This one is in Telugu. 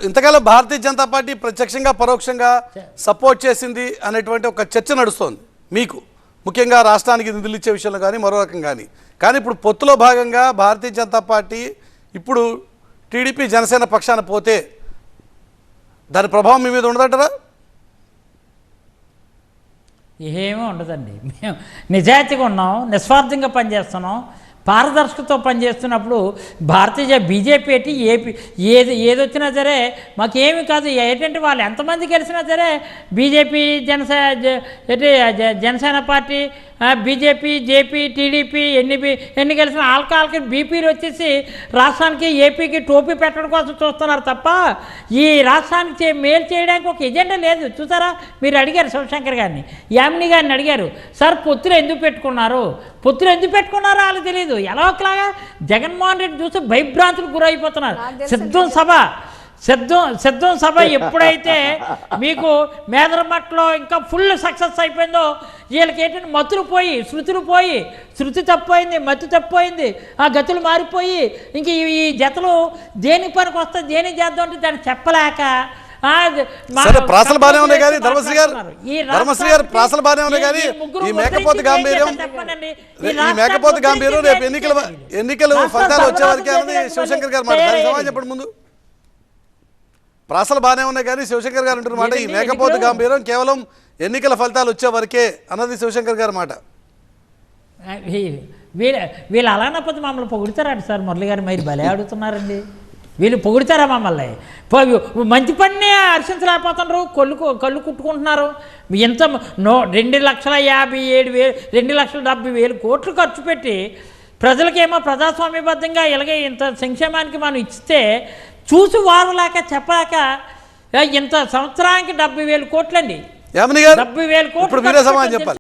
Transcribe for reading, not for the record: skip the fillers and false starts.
ఇంతకాలం భారతీయ జనతా పార్టీ ప్రత్యక్షంగా పరోక్షంగా సపోర్ట్ చేసింది అనేటువంటి ఒక చర్చ నడుస్తోంది మీకు, ముఖ్యంగా రాష్ట్రానికి నిధులు ఇచ్చే విషయంలో కానీ మరో రకం కానీ ఇప్పుడు పొత్తులో భాగంగా భారతీయ జనతా పార్టీ ఇప్పుడు టీడీపీ జనసేన పక్షాన పోతే దాని ప్రభావం మీ మీద ఉండదంటారా? ఏమీ ఉండదండి. మేము నిజాయితీగా ఉన్నాం, నిస్వార్థంగా పనిచేస్తున్నాం, పారదర్శకతో పనిచేస్తున్నప్పుడు బీజేపీ ఏంటి ఏది వచ్చినా సరే మాకేమి కాదు. ఏంటంటే వాళ్ళు ఎంతమంది కలిసినా సరే BJP Janasena party BJP JP TDP ఎన్ని కలిసిన ఆల్కహాల్కి బీపీలు వచ్చేసి రాష్ట్రానికి ఏపీకి టోపీ పెట్టడం కోసం చూస్తున్నారు తప్ప ఈ రాష్ట్రానికి మేలు చేయడానికి ఒక ఎజెండా లేదు. చూసారా, మీరు అడిగారు శివశంకర్ గారిని, యామిని గారిని అడిగారు, సార్ పొత్తులు ఎందుకు పెట్టుకున్నారో వాళ్ళకి తెలియదు. ఎలా ఒకలాగా జగన్మోహన్ రెడ్డి చూసి భయభ్రాంతులకు గురైపోతున్నారు. సిద్ధం సభ ఎప్పుడైతే మీకు మేదరమట్లో ఇంకా ఫుల్ సక్సెస్ అయిపోయిందో వీళ్ళకి ఏంటంటే మతులు పోయి శృతి తప్పోయింది, మతి తప్పోయింది, ఆ గతులు మారిపోయి ఇంక ఈ జతలు దేనికి పనికి వస్తే దేనికి చేద్దాం అంటే దాన్ని చెప్పలేక ప్రాసలు బాగానే ఉన్నాయి కానీ ధర్మశ్రీ గారు ప్రాసలు బాగానే ఉన్నాయి కానీ ఈ మేకపోతు గాంభీర్యం రేపు ఎన్నికలు ఫలితాలు వచ్చే వరకే అన్నది శివశంకర్ గారు మాట. సమాజం చెప్పండి ముందు. ప్రాసలు బాగానే ఉన్నాయి కానీ శివశంకర్ గారు అంటున్న మాట ఈ మేకపోతు గాంభీర్యం కేవలం ఎన్నికల ఫలితాలు వచ్చే వరకే అన్నది శివశంకర్ గారి మాట. వీళ్ళు అలానపోతే మమ్మల్ని పొగుడుతారండి సార్. మురళి గారు మీరు భలే అడుగుతున్నారండి. వీళ్ళు పొగుడుతారా మమ్మల్ని? మంచి పని హర్షించలేకపోతున్నారు, కళ్ళు కుట్టుకుంటున్నారు. ఎంత 2,57,000 2,70,000 కోట్లు ఖర్చు పెట్టి ప్రజలకేమో ప్రజాస్వామ్యబద్ధంగా ఇలాగే ఇంత సంక్షేమానికి మనం ఇస్తే చూసి వారలేక చెప్పలేక ఇంత సంవత్సరానికి 70,000 కోట్లండి. 70,000 కోట్లు.